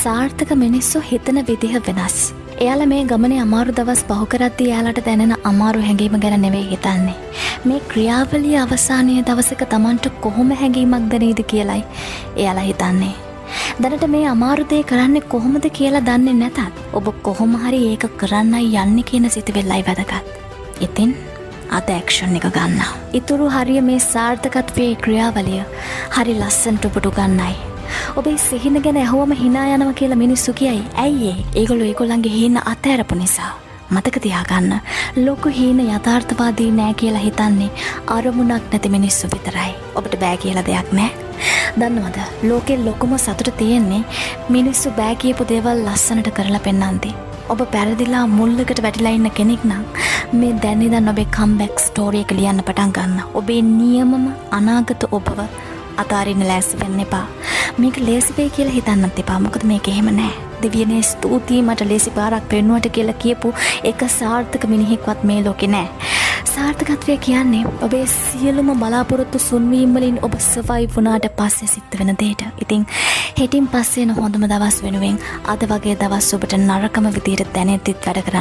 සාර්ථක මිනිස්සු හිතන විදිහ වෙනස්. එයාලා මේ ගමනේ අමාරු දවස් පහු කරද්දී එයාලට දැනෙන අමාරු හැඟීම ගැන නෙවෙයි හිතන්නේ. මේ ක්‍රියාවලිය අවසානයේ දවසක Tamanට කොහොම හැඟීමක් දැනේද කියලයි එයාලා හිතන්නේ. දැනට මේ අමාරු දේ කරන්නේ කොහොමද කියලා දන්නේ නැතත් ඔබ කොහොම හරි ඒක කරන්නයි යන්නේ කියන සිතුවිල්ලයි වැදගත්. ඉතින් අද ඇක්ෂන් එක ගන්න. ඊතුරු හරිය මේ සාර්ථකත්වයේ ක්‍රියාවලිය හරි ලස්සනට ඔබට ගන්නයි. ඔබේ සිහින ගැන ඇහුවම hina යනවා කියලා මිනිස්සු කියයි. ඇයි ඒ? ඒගොල්ලෝ ඒගොල්ලන්ගේ හීන අතහැරපු නිසා. මතක තියාගන්න. ලොකු හීන යථාර්ථවාදී නෑ කියලා හිතන්නේ අරමුණක් නැති මිනිස්සු විතරයි. ඔබට බෑ කියලා දෙයක් නෑ. දන්නවද? ලෝකේ ලොකුම සතුට තියෙන්නේ මිනිස්සු බෑ කියපු දේවල් ලස්සනට කරලා පෙන්නන්ති. ඔබ පැරදිලා මුල්ලකට වැටිලා ඉන්න කෙනෙක් නම් මේ දැන් ඉඳන් ඔබේ කම්බැක් ස්ටෝරි එක ලියන්න පටන් ගන්න. ඔබේ නියමම අනාගත ඔබව අතාරින්න ලෑස්ති වෙන්න එපා. මේක ලේසි වෙයි කියලා හිතන්නත් එපා. මොකද මේක එහෙම නෑ. දෙවියනේ ස්තුතියි මට ලේසි පාරක් පෙන්නුවට කියලා කියපු එක සාර්ථක මිනිහෙක්වත් මේ ලෝකේ නෑ. සාර්ථකත්වය කියන්නේ ඔබේ සියලුම බලාපොරොත්තු සුන්වීම් වලින් ඔබ සර්වයිව් වුණාට පස්සේ සිද්ධ වෙන දෙයට. ඉතින් හෙටින් පස්සේ එන හොඳම දවස් වෙනුවෙන් අද වගේ දවස් ඔබට නරකම විදියට දැනෙද්දිත් වැඩ කරන්න.